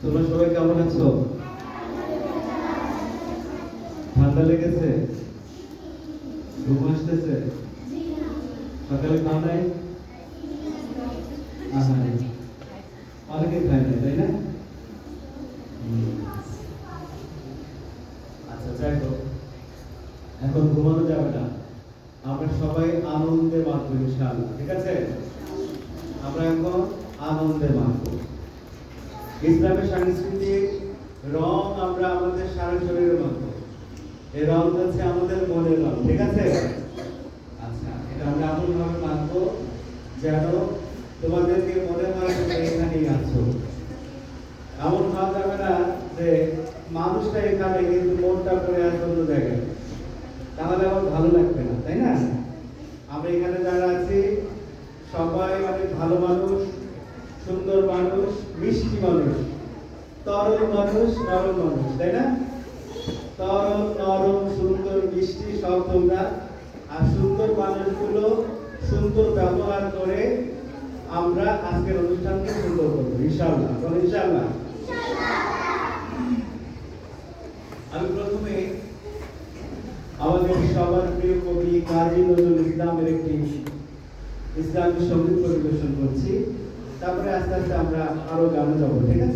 তোমরা সবাই কেমন আছো? ঠান্ডা লেগেছে? ঘুম আসতেছে? সকালে খাও নাই? অনেকে খায় না, তাই না? আচ্ছা, যাই হোক, এখন ঘুমানো যাবে না। আমরা সবাই আনন্দে মাতবো ইনশাআল্লাহ, ঠিক আছে? আমরা এখন আনন্দে মাতবো। ইসলামের সাংস্কৃতিক রং আমরা আমাদের সারা শরীরে মাতবো। এই রং হচ্ছে আমাদের মনের রং, ঠিক আছে? আচ্ছা, এটা আমরা এমন ভাবে মাতবো যেন তোমাদেরকে মনে হয় তুমি এখানেই আছো। এমন ভাব যাবে না যে মানুষটা এখানে কিন্তু মনটা পড়ে আছে অন্য জায়গায়, তাহলে আমার ভালো লাগবে না, তাই না? আমরা এখানে যারা আছি সবাই অনেক ভালো মানুষ, সুন্দর মানুষ, মিষ্টি মানুষ, তরল মানুষ, নরম মানুষ, তাই না? তরল, নরম, সুন্দর, মিষ্টি সব তোমরা। আর সুন্দর মানুষগুলো সুন্দর ব্যবহার করে আমরা আজকের অনুষ্ঠানকে সুন্দর করবো ইনশাআল্লাহ। বলো ইনশাআল্লাহ। আমি প্রথমে আমাদের সবার প্রিয় কবি কাজী নজরুল ইসলামের একটি ইসলামী সঙ্গীত পরিবেশন করছি, তারপরে আস্তে আস্তে আমরা আরো গানে যাবো, ঠিক আছে?